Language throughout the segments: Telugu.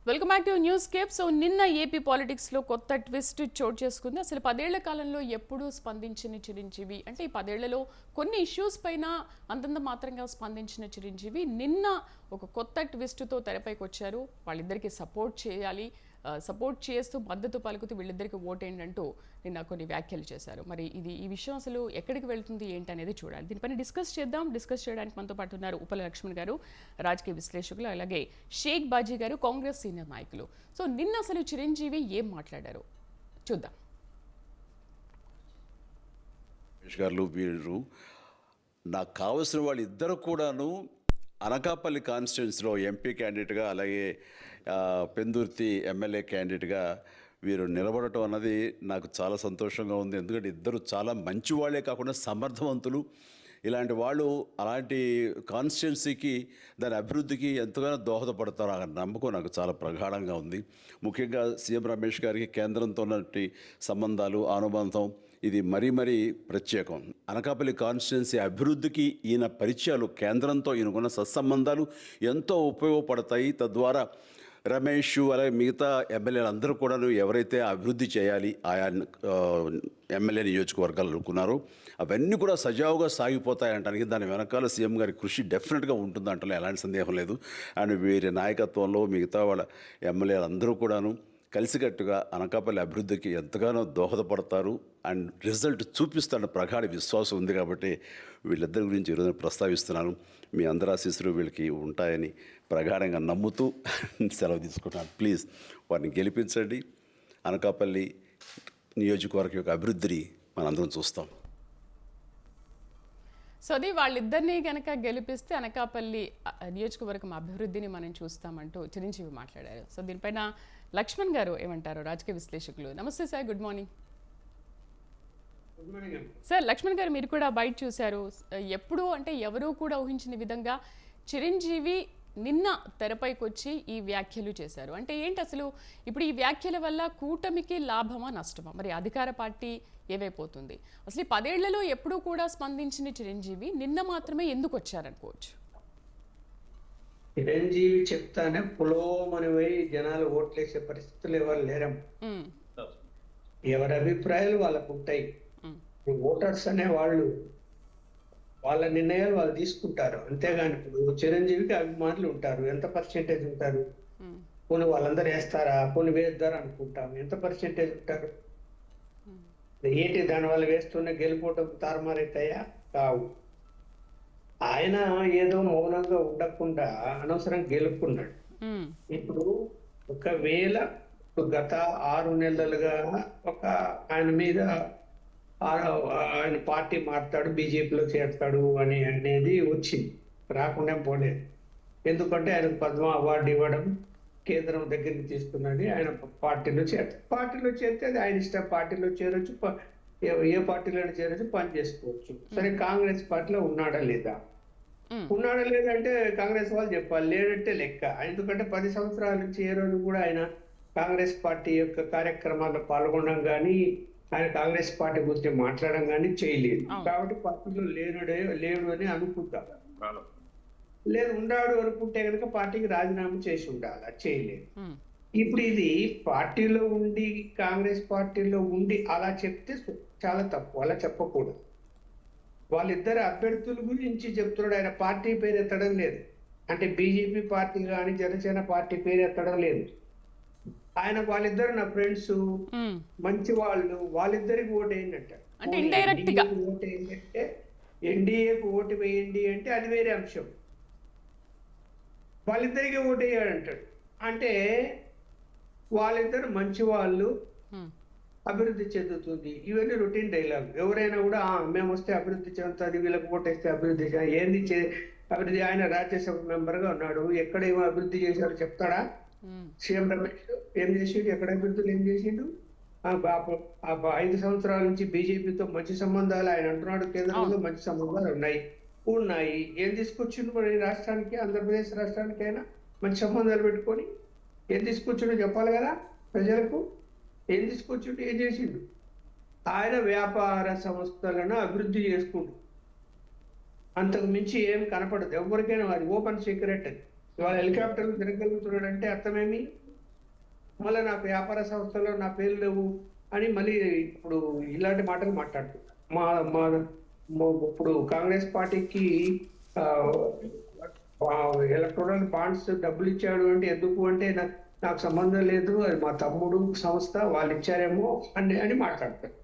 Welcome back to news Cape. So నిన్న ఏపీ పాలిటిక్స్ లో కొత్త ట్విస్ట్ చోటు చేసుకుంది. అసలు 10 ఏళ్ల కాలంలో ఎప్పుడూ స్పందించిన చిరంజీవి, అంటే ఈ 10 ఏళ్లలో కొన్ని ఇష్యూస్ పైన అంతంత మాత్రంగా స్పందించిన చిరంజీవి నిన్న ఒక కొత్త ట్విస్ట్ తో తెరపైకి వచ్చారు. వాళ్ళిద్దరికి సపోర్ట్ చేయాలి, సపోర్ట్ చేస్తూ మద్దతు పలుకుతూ వీళ్ళిద్దరికి ఓటేయండి అంటూ నిన్న కొన్ని వ్యాఖ్యలు చేశారు. మరి ఈ విషయం అసలు ఎక్కడికి వెళ్తుంది ఏంటి అనేది చూడాలి. దీనిపైన డిస్కస్ చేద్దాం. డిస్కస్ చేయడానికి మనతో పాటు ఉన్నారు ఉప్పల లక్ష్మణ్ గారు, రాజకీయ విశ్లేషకులు, అలాగే షేక్ బాజీ గారు, కాంగ్రెస్ సీనియర్ నాయకులు. సో నిన్న అసలు చిరంజీవి ఏం మాట్లాడారు చూద్దాం. గారు వీరు నాకు కావలసిన వాళ్ళు ఇద్దరు కూడాను అనకాపల్లి కాన్స్టిట్యున్సీలో ఎంపీ క్యాండిడేట్గా, అలాగే పెందుర్తి ఎమ్మెల్యే క్యాండిడేట్గా వీరు నిలబడటం అన్నది నాకు చాలా సంతోషంగా ఉంది. ఎందుకంటే ఇద్దరు చాలా మంచి వాళ్ళే కాకుండా సమర్థవంతులు. ఇలాంటి వాళ్ళు అలాంటి కాన్స్టిట్యున్సీకి, దాని అభివృద్ధికి ఎంతగానో దోహదపడతారు అన్న నమ్మకం నాకు చాలా ప్రగాఢంగా ఉంది. ముఖ్యంగా సీఎం రమేష్ గారికి కేంద్రంతో ఉన్నటువంటి సంబంధాలు, అనుబంధం ఇది మరీ ప్రత్యేకం. అనకాపల్లి కాన్స్టిట్యున్సీ అభివృద్ధికి ఈయన పరిచయాలు, కేంద్రంతో ఈయనకున్న సత్సంబంధాలు ఎంతో ఉపయోగపడతాయి. తద్వారా రమేష్ అలాగే మిగతా ఎమ్మెల్యేలు అందరూ కూడా ఎవరైతే అభివృద్ధి చేయాలి ఆయా ఎమ్మెల్యే నియోజకవర్గాలు అనుకున్నారో అవన్నీ కూడా సజావుగా సాగిపోతాయి అంటానికి దాని వెనకాల సీఎం గారి కృషి డెఫినెట్గా ఉంటుందంటలో ఎలాంటి సందేహం లేదు. అండ్ వీరి నాయకత్వంలో మిగతా వాళ్ళ ఎమ్మెల్యేలు అందరూ కూడాను కలిసికట్టుగా అనకాపల్లి అభివృద్ధికి ఎంతగానో దోహదపడతారు అండ్ రిజల్ట్ చూపిస్తారన్న ప్రగాఢ విశ్వాసం ఉంది. కాబట్టి వీళ్ళిద్దరి గురించి ఈరోజు ప్రస్తావిస్తున్నాను. మీ అందరి ఆశీస్సులు వీళ్ళకి ఉంటాయని ప్రగాఢంగా నమ్ముతూ సెలవు తీసుకుంటున్నాను. ప్లీజ్ వారిని గెలిపించండి. అనకాపల్లి నియోజకవర్గం యొక్క అభివృద్ధిని మనందరం చూస్తాం. సో అది వాళ్ళిద్దరినీ కనుక గెలిపిస్తే అనకాపల్లి నియోజకవర్గం అభివృద్ధిని మనం చూస్తామంటూ చిరంజీవి మాట్లాడారు. సో దీనిపైన లక్ష్మణ్ గారు ఏమంటారు, రాజకీయ విశ్లేషకులు? నమస్తే sir, good morning. Sir Lakshman garu, మీరు కూడా బయట చూశారు. ఎప్పుడు అంటే ఎవరూ కూడా ఊహించిన విధంగా చిరంజీవి నిన్న తెరపైకి వచ్చి ఈ వ్యాఖ్యలు చేశారు. అంటే ఏంటి అసలు ఇప్పుడు ఈ వ్యాఖ్యల వల్ల కూటమికి లాభమా నష్టమా? మరి అధికార పార్టీ ఏవైపోతుంది? అసలు ఈ 10 ఏళ్లలో ఎప్పుడూ కూడా స్పందించిన చిరంజీవి నిన్న మాత్రమే ఎందుకు వచ్చారనుకోవచ్చు? చిరంజీవి చెప్తానే పులోమని పోయి జనాలు ఓట్లేసే పరిస్థితులు ఎవరు లేరం. ఎవరి అభిప్రాయాలు వాళ్ళకు ఉంటాయి. ఓటర్స్ అనే వాళ్ళు వాళ్ళ నిర్ణయాలు వాళ్ళు తీసుకుంటారు. అంతేగాని ఇప్పుడు చిరంజీవికి అభిమానులు ఉంటారు. ఎంత పర్సెంటేజ్ ఉంటారు? పోనీ వాళ్ళందరూ వేస్తారా, పోనీ వేద్దారు అనుకుంటాం. ఎంత పర్సెంటేజ్ ఉంటారు? ఏంటి దానివల్ల వేస్తున్న గెలుపోవటం తారుమారైతాయా? కావు. ఆయన ఏదో మౌనంగా ఉండకుండా అనవసరం గెలుపుకున్నాడు. ఇప్పుడు ఒకవేళ గత 6 నెలలుగా ఆయన మీద ఆయన పార్టీ మారుతాడు, బీజేపీలో చేరుతాడు అనేది వచ్చింది, రాకుండా పోలేదు. ఎందుకంటే ఆయనకు పద్మ అవార్డు ఇవ్వడం, కేంద్రం దగ్గరికి తీసుకున్నది, ఆయన పార్టీలో చేరితే అది ఆయన ఇష్టం. పార్టీలో చేరొచ్చు, ఏ పార్టీలో చేరొచ్చు, పని చేసుకోవచ్చు. సరే, కాంగ్రెస్ పార్టీలో ఉన్నాడా లేదా అంటే కాంగ్రెస్ వాళ్ళు చెప్పాలి, లేదంటే లెక్క. ఎందుకంటే 10 సంవత్సరాల నుంచి ఏ రోజు కూడా ఆయన కాంగ్రెస్ పార్టీ యొక్క కార్యక్రమాల్లో పాల్గొనడం కానీ, ఆయన కాంగ్రెస్ పార్టీ గురించి మాట్లాడడం కానీ చేయలేదు. కాబట్టి పార్టీలో లేడు అని అనుకుంటాం. లేదు ఉన్నాడు అనుకుంటే కనుక పార్టీకి రాజీనామా చేసి ఉండాలి, అది చేయలేదు. ఇప్పుడు ఇది పార్టీలో ఉండి, కాంగ్రెస్ పార్టీలో ఉండి అలా చెప్తే చాలా తప్పు. అలా చెప్పకూడదు. వాళ్ళిద్దరు అభ్యర్థుల గురించి చెప్తున్నాడు. ఆయన పార్టీ పేరు ఎత్తడం లేదు. అంటే బీజేపీ పార్టీ కానీ జనసేన పార్టీ పేరు ఎత్తడం లేదు. ఆయన వాళ్ళిద్దరు నా ఫ్రెండ్స్, మంచి వాళ్ళు, వాళ్ళిద్దరికి ఓటు వేయండి అంటారు. ఓటు వేయండి అంటే ఎన్డీఏకు ఓటు వేయండి అంటే అది వేరే అంశం. వాళ్ళిద్దరికి ఓటు వేయాలంటాడు. అంటే వాళ్ళిద్దరు మంచి వాళ్ళు, అభివృద్ధి చెందుతుంది. ఇవన్నీ రొటీన్ డైలాగ్. ఎవరైనా కూడా మేము వస్తే అభివృద్ధి చెందుతుంది, వీళ్ళకి ఓటేస్తే అభివృద్ధి ఏంది అభివృద్ధి? ఆయన రాజ్యసభ మెంబర్ గా ఉన్నాడు. ఎక్కడ ఏమో అభివృద్ధి చేశారో చెప్తాడా? సీఎం రమేష్ ఏం చేసిండు? ఎక్కడ అభివృద్ధులు ఏం చేసిండు? 5 సంవత్సరాల నుంచి బీజేపీతో మంచి సంబంధాలు ఆయన అంటున్నాడు. కేంద్రంలో మంచి సంబంధాలు ఉన్నాయి. ఏం తీసుకొచ్చిండు మన రాష్ట్రానికి, ఆంధ్రప్రదేశ్ రాష్ట్రానికి? అయినా మంచి సంబంధాలు పెట్టుకొని ఏం తీసుకొచ్చిండో చెప్పాలి కదా ప్రజలకు. ఏం తీసుకొచ్చిండు, ఏం చేసిండు? ఆయన వ్యాపార సంస్థలను అభివృద్ధి చేసుకుంటు, అంతకు మించి ఏం కనపడదు ఎవరికైనా. అది ఓపెన్ సీక్రెట్. ఇవాళ హెలికాప్టర్లు తిరగలుగుతున్నాడంటే అర్థమేమి? మళ్ళీ నాకు వ్యాపార సంస్థలో నా పేరు లేవు అని మళ్ళీ ఇప్పుడు ఇలాంటి మాటలు మాట్లాడుతున్నారు. మా మా ఇప్పుడు కాంగ్రెస్ పార్టీకి ఎలక్ట్రానిక్ బాండ్స్ డబ్బులు ఇచ్చాడు అంటే ఎందుకు అంటే నాకు సంబంధం లేదు, అది మా తమ్ముడు సంస్థ వాళ్ళు ఇచ్చారేమో అని మాట్లాడతారు.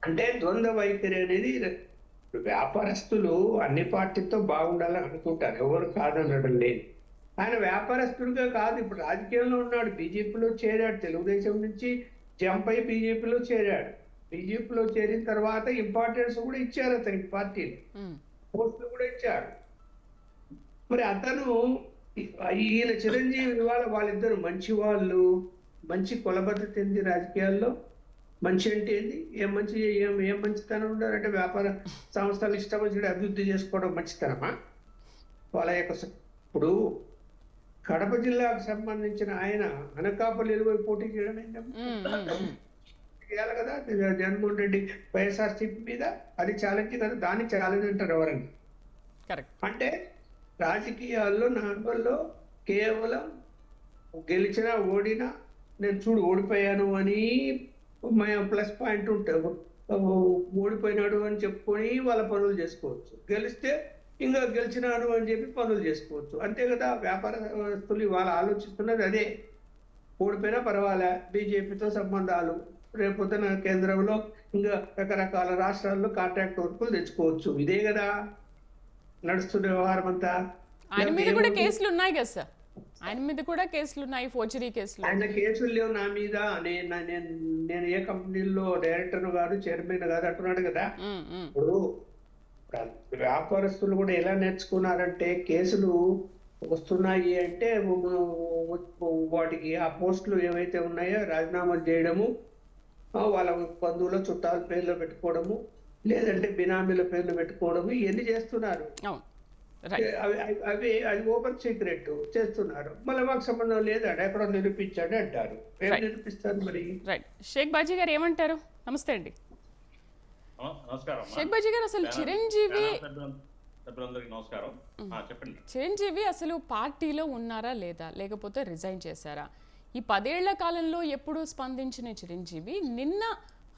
అంటే ద్వంద్వ వైఖరి అనేది వ్యాపారస్తులు అన్ని పార్టీతో బాగుండాలని అనుకుంటారు, ఎవరు కాదనడం లేదు. ఆయన వ్యాపారస్తుడిగా కాదు, ఇప్పుడు రాజకీయంలో ఉన్నాడు, బీజేపీలో చేరాడు, తెలుగుదేశం నుంచి జంప్ అయి బీజేపీలో చేరాడు. బీజేపీలో చేరిన తర్వాత ఇంపార్టెన్స్ కూడా ఇచ్చారు అతనికి, పార్టీలు పోస్టులు కూడా ఇచ్చారు. మరి అతను ఈయన చిరంజీవి వాళ్ళిద్దరు మంచి వాళ్ళు, మంచి కొలబద్ద ఉంది రాజకీయాల్లో. మంచి అంటే ఏంది, ఏం మంచితనం ఉండాలంటే వ్యాపార సంస్థలు ఇష్టం వచ్చినట్టు అభివృద్ధి చేసుకోవడం మంచితనమా? వాళ్ళ యొక్క ఇప్పుడు కడప జిల్లాకు సంబంధించిన ఆయన అనకాపల్లిలో పోటీ చేయడం చేయాలి కదా జగన్మోహన్ రెడ్డి వైఎస్ఆర్సీపీ మీద, అది ఛాలెంజ్ కదా, దాన్ని ఛాలెంజ్ అంటారు ఎవరని. అంటే రాజకీయాల్లో నార్మల్లో కేవలం గెలిచినా ఓడినా నేను చూడు ఓడిపోయాను అని ప్లస్ పాయింట్ ఉంటుంది, ఓడిపోయినాడు అని చెప్పుకొని వాళ్ళ పనులు చేసుకోవచ్చు, గెలిస్తే ఇంకా గెలిచినాడు అని చెప్పి పనులు చేసుకోవచ్చు, అంతే కదా. వ్యాపారస్తులు వాళ్ళు ఆలోచిస్తున్నది అదే. ఓడిపోయినా పర్వాలే, బీజేపీతో సంబంధాలు, రేపొద్దున కేంద్రంలో ఇంకా రకరకాల రాష్ట్రాల్లో కాంట్రాక్ట్ వర్కులు తెచ్చుకోవచ్చు, ఇదే కదా నడుస్తున్న వ్యవహారం అంతా. ఆయన మీద కూడా కేసులు ఉన్నాయి కదా సార్, ఆయన మీద కూడా కేసులు ఉన్నాయి, ఫోర్జరీ కేసులు. ఆయన కేసులు లేవు నా మీద, నేను ఏ కంపెనీలో డైరెక్టర్ కాదు, చైర్మన్ కాదు అంటున్నాడు కదా. ఇప్పుడు వ్యాపారస్తులు కూడా ఎలా నేర్చుకున్నారంటే కేసులు వస్తున్నాయి అంటే వాటికి ఆ పోస్టులు ఏవైతే ఉన్నాయో రాజీనామాలు చేయడము, వాళ్ళ బంధువుల చుట్టాల పేర్లు పెట్టుకోవడము, లేదంటే బినామీల పేర్లు పెట్టుకోవడము, ఇవన్నీ చేస్తున్నారు. అది ఓపెన్ సీక్రెట్ చేస్తున్నారు. మళ్ళీ మాకు సంబంధం లేదు, ఎక్కడో నిరూపించాడు అంటారు. ఏం నిరూపిస్తారు మరి? రైట్. షేక్ బాజీ గారు ఏమంటారు? నమస్తే అండి. షేక్ బాజీ గారు, అసలు చిరంజీవి అసలు పార్టీలో ఉన్నారా లేదా, లేకపోతే రిజైన్ చేశారా? ఈ 10 ఏళ్ల కాలంలో ఎప్పుడూ స్పందించిన చిరంజీవి నిన్న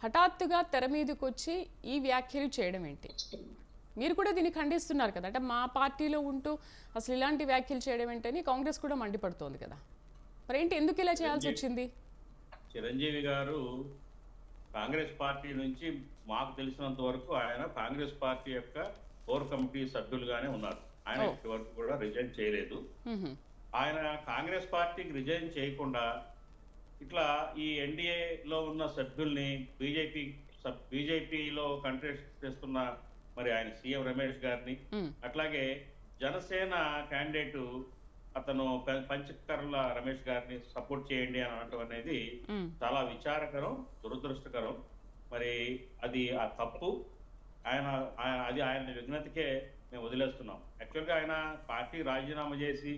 హఠాత్తుగా తెర మీదకి వచ్చి ఈ వ్యాఖ్యలు చేయడం ఏంటి? మీరు కూడా దీన్ని ఖండిస్తున్నారు కదా, అంటే మా పార్టీలో ఉంటూ అసలు ఇలాంటి వ్యాఖ్యలు చేయడం ఏంటని కాంగ్రెస్ కూడా మండిపడుతోంది కదా, మరి ఏంటి, ఎందుకు ఇలా చేయాల్సి వచ్చింది? చిరంజీవి గారు కాంగ్రెస్ పార్టీ నుంచి మాకు తెలిసినంత వరకు ఆయన కాంగ్రెస్ పార్టీ యొక్క కోర్ కమిటీ సభ్యులుగానే ఉన్నారు. ఆయన ఇప్పటివరకు కూడా రిజైన్ చేయలేదు. ఆయన కాంగ్రెస్ పార్టీకి రిజైన్ చేయకుండా ఇట్లా ఈ ఎన్డీఏలో ఉన్న సభ్యుల్ని బీజేపీలో కంటెస్ట్ చేస్తున్న మరి ఆయన సీఎం రమేష్ గారిని, అట్లాగే జనసేన క్యాండిడేట్ అతను పంచకర్ల రమేష్ గారిని సపోర్ట్ చేయండి అని అనటం అనేది చాలా విచారకరం, దురదృష్టకరం. మరి అది ఆ తప్పు. ఆయన విజ్ఞతకే మేము వదిలేస్తున్నాం. యాక్చువల్గా ఆయన పార్టీ రాజీనామా చేసి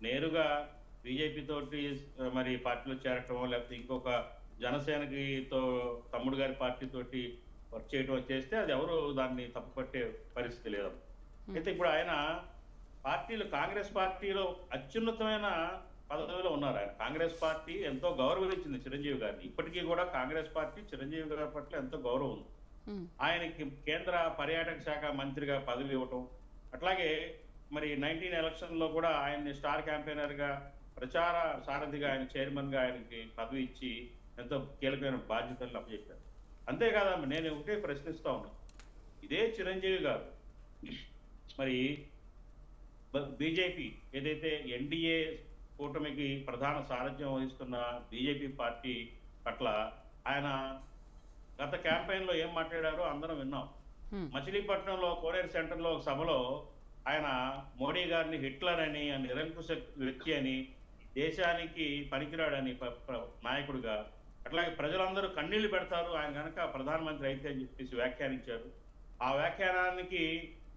నేరుగా బీజేపీ తోటి మరి పార్టీలో చేరటం, లేకపోతే ఇంకొక జనసేనకితో తమ్ముడు గారి పార్టీ తోటి వర్క్ చేయటం చేస్తే అది ఎవరు దాన్ని తప్పుపట్టే పరిస్థితి లేదు. అయితే ఇప్పుడు ఆయన కాంగ్రెస్ పార్టీలో అత్యున్నతమైన పదవిలో ఉన్నారు. ఆయన కాంగ్రెస్ పార్టీ ఎంతో గౌరవించింది చిరంజీవి గారిని. ఇప్పటికీ కూడా కాంగ్రెస్ పార్టీ చిరంజీవి గారి పట్ల ఎంతో గౌరవం ఉంది. ఆయనకి కేంద్ర పర్యాటక శాఖ మంత్రిగా పదవి ఇవ్వటం, అట్లాగే మరి 19 ఎలక్షన్ లో కూడా ఆయన్ని స్టార్ క్యాంపెయినర్ గా, ప్రచార సారథిగా, ఆయన చైర్మన్ గా ఆయనకి పదవి ఇచ్చి ఎంతో కీలకమైన బాధ్యతలను అప్పచెప్పారు. అంతేకాదా, నేను ఒకటే ప్రశ్నిస్తా ఉన్నా, ఇదే చిరంజీవి గారు మరి బీజేపీ ఏదైతే ఎన్డీఏ కూటమికి ప్రధాన సారథ్యం వహిస్తున్న బీజేపీ పార్టీ పట్ల ఆయన గత క్యాంపెయిన్ లో ఏం మాట్లాడారో అందరం విన్నాం. మచిలీపట్నంలో కోనేరు సెంటర్ లో సభలో ఆయన మోడీ గారిని హిట్లర్ అని, నిరంకుశ వ్యక్తి అని, దేశానికి పనికిరాడని నాయకుడిగా, అట్లాగే ప్రజలందరూ కన్నీళ్లు పెడతారు ఆయన కనుక ప్రధానమంత్రి అయితే అని చెప్పేసి వ్యాఖ్యానించారు. ఆ వ్యాఖ్యానానికి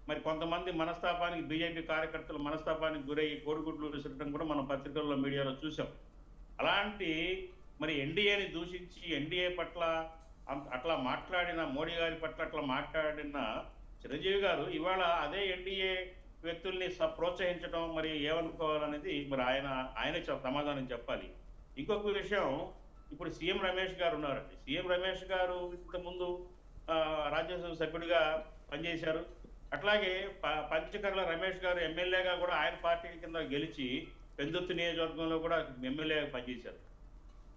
మరి కొంతమంది మనస్తాపానికి, బీజేపీ కార్యకర్తలు మనస్తాపానికి గురయ్యి కోడిగుడ్లు విసరడం కూడా మనం పత్రికల్లో, మీడియాలో చూసాం. అలాంటి మరి ఎన్డీఏని దూషించి ఎన్డీఏ పట్ల అట్లా మాట్లాడిన, మోడీ గారి పట్ల అట్లా మాట్లాడిన చిరంజీవి గారు ఇవాళ అదే ఎన్డీఏ వ్యక్తుల్ని ప్రోత్సహించడం మరి ఏమనుకోవాలనేది మరి ఆయనే సమాధానం చెప్పాలి. ఇంకొక విషయం, ఇప్పుడు సీఎం రమేష్ గారు ఉన్నారండి. సీఎం రమేష్ గారు ఇంతకుముందు రాజ్యసభ సభ్యుడిగా పనిచేశారు. అట్లాగే పంచకర్ల రమేష్ గారు ఎమ్మెల్యేగా కూడా ఆయన పార్టీ కింద గెలిచి పెందుర్తి నియోజకవర్గంలో కూడా ఎమ్మెల్యేగా పనిచేశారు.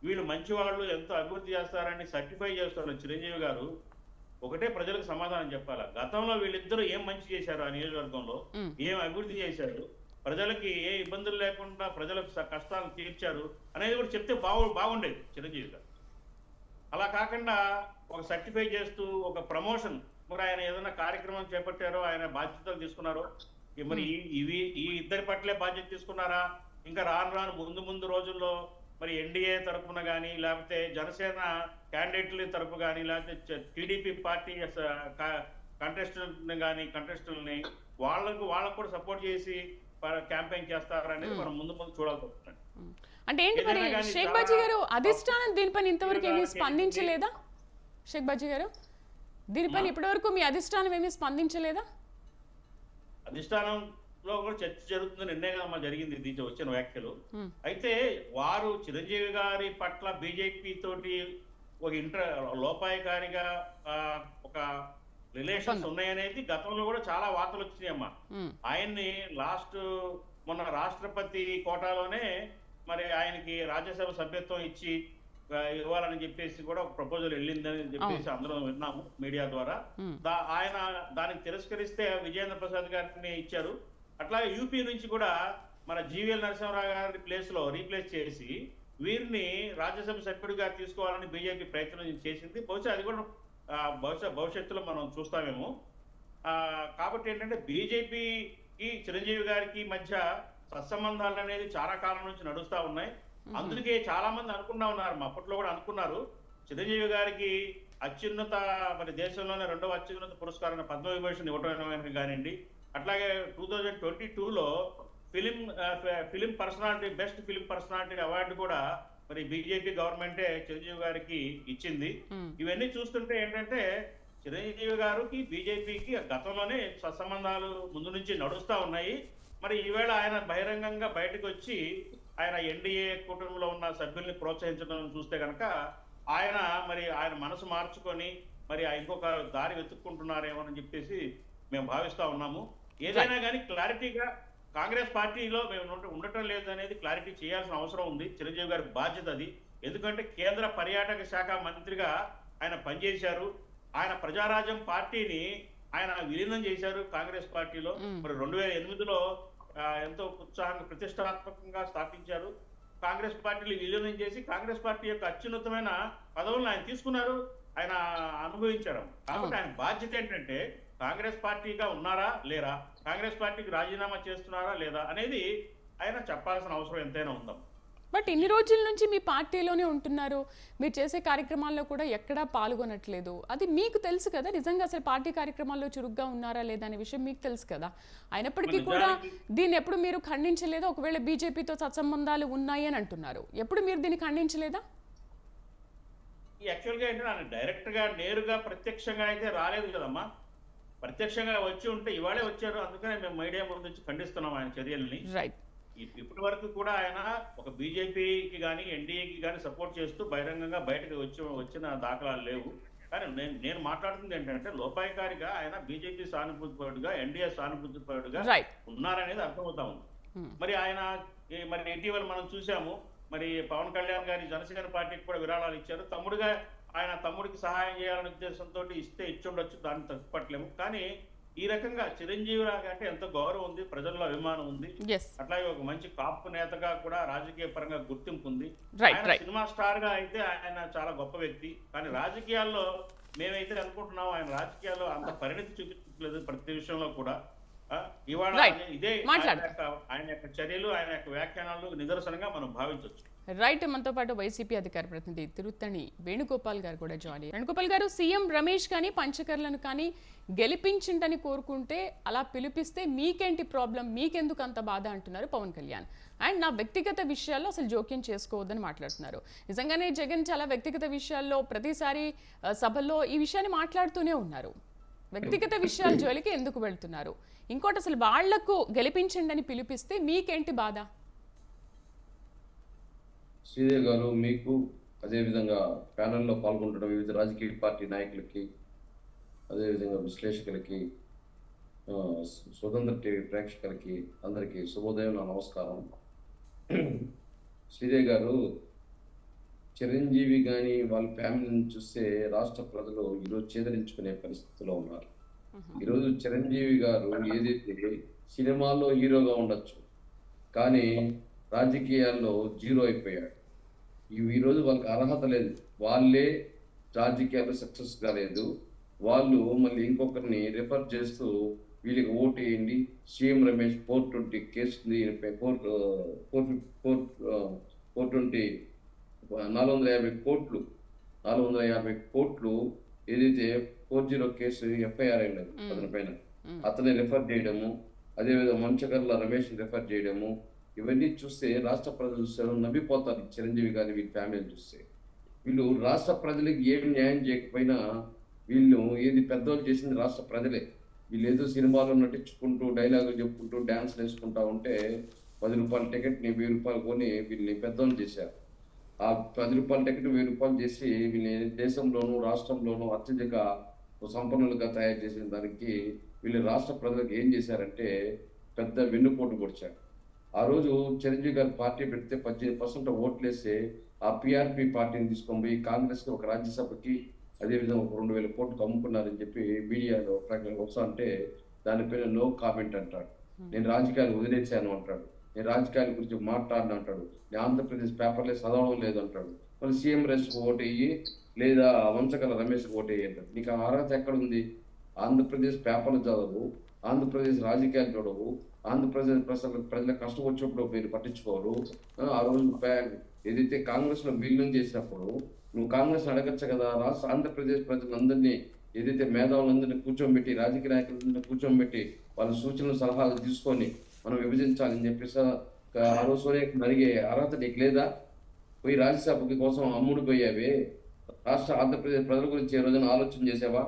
వీళ్ళు మంచి వాళ్ళు, ఎంతో అభివృద్ధి చేస్తారని సర్టిఫై చేస్తున్న చిరంజీవి గారు ఒకటే ప్రజలకు సమాధానం చెప్పాలా, గతంలో వీళ్ళిద్దరూ ఏం మంచి చేశారు, ఆ నియోజకవర్గంలో ఏం అభివృద్ధి చేశారు, ప్రజలకి ఏ ఇబ్బందులు లేకుండా ప్రజల కష్టాలు తీర్చారు అనేది కూడా చెప్తే బాగుండేది చిరంజీవి గారు. అలా కాకుండా ఒక సర్టిఫై చేస్తూ ఒక ప్రమోషన్, మరి ఆయన ఏదైనా కార్యక్రమం చేపట్టారో, ఆయన బాధ్యతలు తీసుకున్నారో, మరి ఈ ఇద్దరి పట్లే బాధ్యత తీసుకున్నారా, ఇంకా రాను ముందు రోజుల్లో మరి ఎన్డీఏ తరఫున కానీ, లేకపోతే జనసేన క్యాండిడేట్ల తరఫు కానీ, లేకపోతే టీడీపీ పార్టీ కంటెస్టుల్ని వాళ్ళకు కూడా సపోర్ట్ చేసి క్యాంపెయిన్ చేస్తారనేది మనం ముందు చూడాల్సి వస్తుంది. అంటే ఏంటి మరి షేక్ బాజీ గారు, అధిష్టానం దీనిపైన ఇంతవరకు ఏమీ స్పందించలేదా? షేక్ బాజీ గారు, దీనిపైన ఇప్పటివరకు మీ అధిష్టానం ఏమీ స్పందించలేదా? అధిష్టానంలో కూడా చర్చ జరుగుతుందని నిర్ణయం జరిగింది దీంట్లో వచ్చిన వ్యాఖ్యలు. అయితే వారు చిరంజీవి గారి పట్ల బీజేపీ తోటి ఒక లోపాయకారిగా ఒక రిలేషన్స్ ఉన్నాయనేది గతంలో కూడా చాలా వార్తలు వచ్చినాయమ్మా. ఆయన్ని మొన్న రాష్ట్రపతి కోటాలోనే మరి ఆయనకి రాజ్యసభ సభ్యత్వం ఇవ్వాలని చెప్పేసి కూడా ఒక ప్రపోజల్ వెళ్ళిందని చెప్పేసి అందరం విన్నాము మీడియా ద్వారా. ఆయన దానికి తిరస్కరిస్తే విజయేంద్ర ప్రసాద్ గారిని ఇచ్చారు. అట్లాగే యూపీ నుంచి కూడా మన జీవీఎల్ నరసింహరావు గారి రీప్లేస్ చేసి వీరిని రాజ్యసభ సభ్యుడిగా తీసుకోవాలని బీజేపీ ప్రయత్నం చేసింది. బహుశా అది కూడా భవిష్యత్తులో మనం చూస్తామేమో. కాబట్టి ఏంటంటే బీజేపీకి చిరంజీవి గారికి మధ్య సత్సంబంధాలు అనేది చాలా కాలం నుంచి నడుస్తా ఉన్నాయి. అందుకే చాలా మంది అనుకున్నా ఉన్నారు, అప్పట్లో కూడా అనుకున్నారు, చిరంజీవి గారికి అత్యున్నత మరి దేశంలోనే 2వ అత్యున్నత పురస్కారం పద్మవిభూషణ్ ఇవ్వడం కానివ్వండి, అట్లాగే 2022లో film personality best film personality award కూడా మరి బీజేపీ గవర్నమెంటే చిరంజీవి గారికి ఇచ్చింది. ఇవన్నీ చూస్తుంటే ఏంటంటే చిరంజీవి గారికి బీజేపీకి గతంలోనే సత్సంబంధాలు ముందు నుంచి నడుస్తా ఉన్నాయి. మరి ఈవేళ ఆయన బహిరంగంగా బయటకు వచ్చి ఆయన ఎన్డీఏ కూటమిలో ఉన్న సభ్యుల్ని ప్రోత్సహించడం చూస్తే కనుక ఆయన మనసు మార్చుకొని మరి ఇంకొక దారి వెతుక్కుంటున్నారేమో అని చెప్పేసి మేము భావిస్తా ఉన్నాము. ఏదైనా కానీ క్లారిటీగా కాంగ్రెస్ పార్టీలో మేము ఉండటం లేదు అనేది క్లారిటీ చేయాల్సిన అవసరం ఉంది. చిరంజీవి గారి బాధ్యత అది. ఎందుకంటే కేంద్ర పర్యాటక శాఖ మంత్రిగా ఆయన పనిచేశారు. ఆయన ప్రజారాజ్యం పార్టీని ఆయన విలీనం చేశారు కాంగ్రెస్ పార్టీలో. మరి 2008లో ఎంతో ఉత్సాహంగా ప్రతిష్టాత్మకంగా స్థాపించారు. కాంగ్రెస్ పార్టీని విలీనం చేసి కాంగ్రెస్ పార్టీ యొక్క అత్యున్నతమైన పదవులను ఆయన తీసుకున్నారు, ఆయన అనుభవించారు. కాబట్టి ఆయన బాధ్యత ఏంటంటే కాంగ్రెస్ పార్టీగా ఉన్నారా లేరా, కాంగ్రెస్ పార్టీకి రాజీనామా చేస్తున్నారా లేదా అనేది ఆయన చెప్పాల్సిన అవసరం ఎంతైనా ఉందాం. బట్ ఇన్ని రోజుల నుంచి మీ పార్టీలోనే ఉంటున్నారు, మీరు చేసే కార్యక్రమాల్లో కూడా ఎక్కడా పాల్గొనట్లేదు. అది మీకు తెలుసు కదా, నిజంగా అసలు పార్టీ కార్యక్రమాల్లో చురుగ్గా ఉన్నారా లేదా అనే విషయం మీకు తెలుసు కదా. అయినప్పటికీ కూడా దీన్ని ఎప్పుడు మీరు ఖండించలేదా? ఒకవేళ బీజేపీతో సత్సంబంధాలు ఉన్నాయి అని అంటున్నారు, ఎప్పుడు మీరు దీన్ని ఖండించలేదా? యాక్చువల్గా ఏంటంటే ఆయన డైరెక్ట్గా నేరుగా ప్రత్యక్షంగా అయితే రాలేదు కదమ్మా. ప్రత్యక్షంగా వచ్చి ఉంటే ఇవాళే వచ్చారు, అందుకనే మేము మీడియా ముందు నుంచి ఖండిస్తున్నాం ఆయన చర్యల్ని. రైట్. ఇప్పటి వరకు కూడా ఆయన ఒక బీజేపీకి కానీ ఎన్డీఏకి కానీ సపోర్ట్ చేస్తూ బహిరంగంగా బయటకు వచ్చిన దాఖలాలు లేవు. కానీ నేను మాట్లాడుతుంది ఏంటంటే లోపాయకారిగా ఆయన బీజేపీ సానుభూతిపరుడుగా ఎన్డీఏ సానుభూతిపరుడుగా ఉన్నారనేది అర్థమవుతా ఉంది. మరి మరి ఇటీవల మనం చూసాము, మరి పవన్ కళ్యాణ్ గారి జనసేన పార్టీకి కూడా విరాళాలు ఇచ్చారు. ఆయన తమ్ముడికి సహాయం చేయాలనే ఉద్దేశంతో ఇచ్చుండొచ్చు, దాన్ని తప్పట్లేము. కానీ ఈ రకంగా చిరంజీవి అంటే ఎంతో గౌరవం ఉంది, ప్రజల్లో అభిమానం ఉంది, అట్లాగే ఒక మంచి కాపు నేతగా కూడా రాజకీయ పరంగా గుర్తింపు ఉంది. సినిమా స్టార్ గా అయితే ఆయన చాలా గొప్ప వ్యక్తి. కానీ రాజకీయాల్లో మేమైతే అనుకుంటున్నాం ఆయన రాజకీయాల్లో అంత పరిణితి చూపించలేదు ప్రతి విషయంలో కూడా. ఇవాళ ఇదే ఆయన యొక్క చర్యలు, ఆయన యొక్క వ్యాఖ్యానాలు నిదర్శనంగా మనం భావించవచ్చు. రైట్. మనతో పాటు వైసీపీ అధికార ప్రతినిధి తిరుత్తణి వేణుగోపాల్ గారు కూడా జాయిన్ అయ్యారు. వేణుగోపాల్ గారు, సీఎం రమేష్ కానీ పంచకర్లను కానీ గెలిపించిందని కోరుకుంటే అలా పిలిపిస్తే మీకేంటి ప్రాబ్లం, మీకెందుకు అంత బాధ అంటున్నారు పవన్ కళ్యాణ్. అండ్ నా వ్యక్తిగత విషయాల్లో అసలు జోక్యం చేసుకోవద్దని మాట్లాడుతున్నారు. నిజంగానే జగన్ చాలా వ్యక్తిగత విషయాల్లో ప్రతిసారి సభల్లో ఈ విషయాన్ని మాట్లాడుతూనే ఉన్నారు. వ్యక్తిగత విషయాల జోలికి ఎందుకు వెళ్తున్నారు? ఇంకోటి, అసలు వాళ్లకు గెలిపించండి అని పిలిపిస్తే మీకేంటి బాధ? శ్రీదేవి గారు, మీకు అదేవిధంగా ప్యానెల్లో పాల్గొంటున్న వివిధ రాజకీయ పార్టీ నాయకులకి, అదేవిధంగా విశ్లేషకులకి, ఆ, స్వతంత్ర టీవీ ప్రేక్షకులకి అందరికీ శుభోదయం, నా నమస్కారం. శ్రీదేవి గారు, చిరంజీవి కానీ వాళ్ళ ఫ్యామిలీని చూస్తే రాష్ట్ర ప్రజలు ఈరోజు చేదరించుకునే పరిస్థితిలో ఉన్నారు. ఈరోజు చిరంజీవి గారు ఏదైతే సినిమాల్లో హీరోగా ఉండొచ్చు, కానీ రాజకీయాల్లో జీరో అయిపోయాడు. ఈరోజు వాళ్ళకి అర్హత లేదు, వాళ్ళే రాజకీయాల్లో సక్సెస్ కాలేదు. వాళ్ళు మళ్ళీ ఇంకొకరిని రిఫర్ చేస్తూ వీళ్ళకి ఓటు వేయండి, సీఎం రమేష్ 420 కేసు 420 450 కోట్లు ఏదైతే 40 కేసు ఎఫ్ఐఆర్ అయినది అతని పైన, అతన్ని రిఫర్ చేయడము, అదేవిధంగా మంచకర్ల రమేష్ రిఫర్ చేయడము, ఇవన్నీ చూస్తే రాష్ట్ర ప్రజలు చూస్తారు, నవ్విపోతారు. చిరంజీవి గారి వీళ్ళ ఫ్యామిలీని చూస్తే వీళ్ళు రాష్ట్ర ప్రజలకు ఏమి న్యాయం చేయకపోయినా వీళ్ళు ఏది పెద్దోళ్ళు చేసింది రాష్ట్ర ప్రజలే. వీళ్ళు ఏదో సినిమాలో నటించుకుంటూ డైలాగులు చెప్పుకుంటూ డ్యాన్స్లు వేసుకుంటా ఉంటే 10 రూపాయల టికెట్ని 1000 రూపాయలు కొని వీళ్ళని పెద్దోళ్ళు చేశారు. ఆ 10 రూపాయల టికెట్ 1000 రూపాయలు చేసి వీళ్ళని దేశంలోనూ రాష్ట్రంలోనూ అత్యధిక సంపన్నులుగా తయారు చేసిన దానికి వీళ్ళు రాష్ట్ర ప్రజలకు ఏం చేశారంటే పెద్ద వెన్నుపోటు పొడిచారు. ఆ రోజు చిరంజీవి గారు పార్టీ పెడితే 18% ఓట్లేసి ఆ పిఆర్పి పార్టీని తీసుకొని పోయి కాంగ్రెస్కి ఒక రాజ్యసభకి అదేవిధంగా ఒక 2000 కోట్లు అమ్ముకున్నారని చెప్పి మీడియాలో వస్తా అంటే దానిపైన నో కామెంట్ అంటాడు. నేను రాజకీయాలు వదిలేశాను అంటాడు, నేను రాజకీయాల గురించి మాట్లాడిన అంటాడు, నేను ఆంధ్రప్రదేశ్ పేపర్లే చదవడం లేదు అంటాడు. మళ్ళీ సీఎం రేస్కి ఓటేయి లేదా వంశకల రమేష్కి ఓటేయి అంటాడు. నీకు ఆ అర్హత ఎక్కడుంది? ఆంధ్రప్రదేశ్ పేపర్లు చదవవు, ఆంధ్రప్రదేశ్ రాజకీయాలు చూడవు, ఆంధ్రప్రదేశ్ ప్రజల కష్టం వచ్చినప్పుడు మీరు పట్టించుకోరు. ఆ రోజు ఏదైతే కాంగ్రెస్ లో విలీనం చేసినప్పుడు నువ్వు కాంగ్రెస్ అడగచ్చు కదా, రాష్ట్ర ఆంధ్రప్రదేశ్ ప్రజలందరినీ ఏదైతే మేధావులందరినీ కూర్చోబెట్టి, రాజకీయ నాయకులందరినీ కూర్చోబెట్టి వాళ్ళ సూచనలు సలహాలు తీసుకొని మనం విభజించాలని చెప్పేసి ఆ రోజు సోనియాకి అడిగే అర్హత నీకు లేదా? పోయి రాజ్యసభకి కోసం అమ్ముడు పోయావే, రాష్ట్ర ఆంధ్రప్రదేశ్ ప్రజల గురించి ఏ రోజున ఆలోచన చేసావా?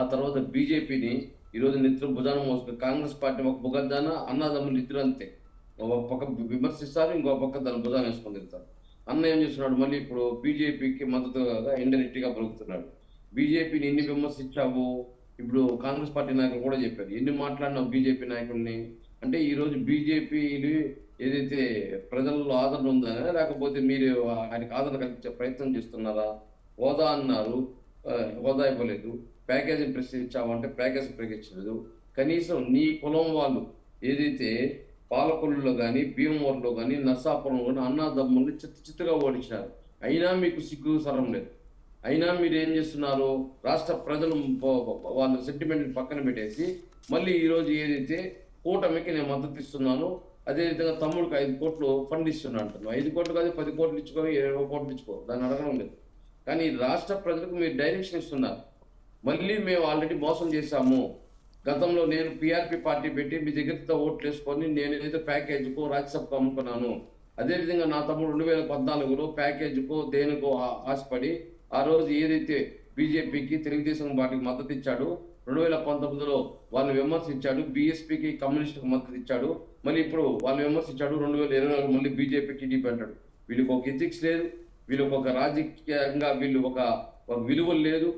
ఆ తర్వాత బీజేపీని ఈరోజు నిద్ర భుజాన మోసుకుని కాంగ్రెస్ పార్టీ ఒక భుగద్దాన అన్నదమ్ములు ఇద్దరు అంతే, ఒక పక్క విమర్శిస్తారు, ఇంకో పక్క దాని భుజాన్ని వేసుకొని తింటారు. అన్న ఏం చేస్తున్నాడు? మళ్ళీ ఇప్పుడు బీజేపీకి మద్దతుగా ఇండైరెక్ట్ గా పలుకుతున్నాడు. బీజేపీని ఎన్ని విమర్శించావు? ఇప్పుడు కాంగ్రెస్ పార్టీ నాయకులు కూడా చెప్పారు, ఎన్ని మాట్లాడినావు బీజేపీ నాయకుల్ని అంటే. ఈ రోజు బీజేపీ ఏదైతే ప్రజల్లో ఆదరణ ఉందా, లేకపోతే మీరు ఆయనకు ఆదరణ కల్పించే ప్రయత్నం చేస్తున్నారా? హోదా అన్నారు, హోదా ఇవ్వలేదు. ప్యాకేజీ ప్రశ్నించావంటే ప్యాకేజ్ ప్రకటించలేదు. కనీసం నీ కులం వాళ్ళు ఏదైతే పాలకొల్లులో కానీ, భీమవరంలో కానీ, నర్సాపురంలో కానీ అన్నదమ్ముల్ని చిత్తుగా ఓడించారు. అయినా మీకు సిగ్గు సరం లేదు. అయినా మీరు ఏం చేస్తున్నారు? రాష్ట్ర ప్రజలు వాళ్ళ సెంటిమెంట్ పక్కన పెట్టేసి మళ్ళీ ఈరోజు ఏదైతే కూటమికి నేను మద్దతు ఇస్తున్నాను, అదేవిధంగా తమ్ముడికి 5 కోట్లు ఫండ్ ఇస్తున్నా అంటున్నాను. 5 కోట్లు కాదు, 10 కోట్లు ఇచ్చుకో, 20 కోట్లు ఇచ్చుకో, దాన్ని అడగడం లేదు. కానీ రాష్ట్ర ప్రజలకు మీరు డైరెక్షన్ ఇస్తున్నారు. మళ్ళీ మేము ఆల్రెడీ మోసం చేశాము. గతంలో నేను పిఆర్పి పార్టీ పెట్టి మీ దగ్గరతో ఓట్లు వేసుకొని నేను ఏదైతే ప్యాకేజ్కో రాజ్యసభకు అమ్ముకున్నాను, అదేవిధంగా నా తమ్ముడు 2014లో ప్యాకేజ్కో దేనికో ఆశపడి ఆ రోజు ఏదైతే బీజేపీకి తెలుగుదేశం పార్టీకి మద్దతు ఇచ్చాడు, 2019లో వాళ్ళని విమర్శించాడు, బీఎస్పీకి కమ్యూనిస్ట్కి మద్దతు ఇచ్చాడు, మళ్ళీ ఇప్పుడు వాళ్ళు విమర్శించాడు 2024 మళ్ళీ బీజేపీ టీడీపీ అంటాడు. వీళ్ళకి ఒక ఎథిక్స్ లేదు, వీళ్ళకి ఒక రాజకీయంగా వీళ్ళు ఒక విలువలు లేదు.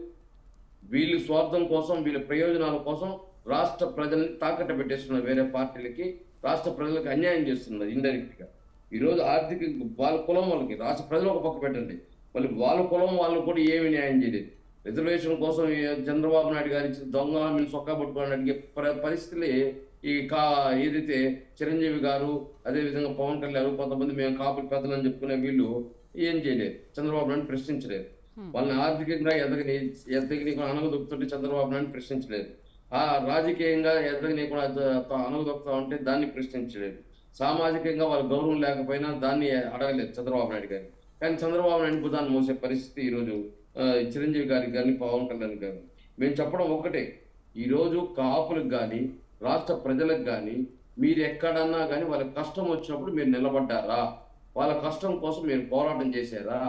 వీళ్ళు స్వార్థం కోసం, వీళ్ళ ప్రయోజనాల కోసం రాష్ట్ర ప్రజల్ని తాకట్టు పెట్టేస్తున్నారు వేరే పార్టీలకి, రాష్ట్ర ప్రజలకు అన్యాయం చేస్తున్నారు ఇండైరెక్ట్ గా. ఈరోజు ఆర్థిక వాళ్ళ కులం వాళ్ళకి రాష్ట్ర ప్రజలు ఒక పక్క పెట్టండి, మళ్ళీ వాళ్ళ కులం వాళ్ళు కూడా ఏమి న్యాయం చేయలేదు. రిజర్వేషన్ కోసం చంద్రబాబు నాయుడు గారి దొంగ మీరు సొక్కా పట్టుకోవాలని అడిగే పరిస్థితులే ఏదైతే చిరంజీవి గారు, అదేవిధంగా పవన్ కళ్యాణ్, కొంతమంది మేము కాపులు పెద్దలని చెప్పుకునే వీళ్ళు ఏం చేయలేదు, చంద్రబాబు నాయుడు ప్రశ్నించలేదు. వాళ్ళని ఆర్థికంగా ఎదగని అనగదొక్కుతుంటే చంద్రబాబు నాయుడు ప్రశ్నించలేదు. ఆ రాజకీయంగా ఎదగని కూడా అనగదొక్కుతా ఉంటే దాన్ని ప్రశ్నించలేదు. సామాజికంగా వాళ్ళ గౌరవం లేకపోయినా దాన్ని అడగలేదు చంద్రబాబు నాయుడు గారిని. కానీ చంద్రబాబు నాయుడు భుజాన్ని మోసే పరిస్థితి ఈరోజు చిరంజీవి గారికి కానీ, పవన్ కళ్యాణ్ గారు. మేము చెప్పడం ఒకటే, ఈరోజు కాపులకు కానీ, రాష్ట్ర ప్రజలకు కానీ మీరు ఎక్కడన్నా కానీ వాళ్ళ కష్టం వచ్చినప్పుడు మీరు నిలబడ్డారా? వాళ్ళ కష్టం కోసం మీరు పోరాటం చేశారా?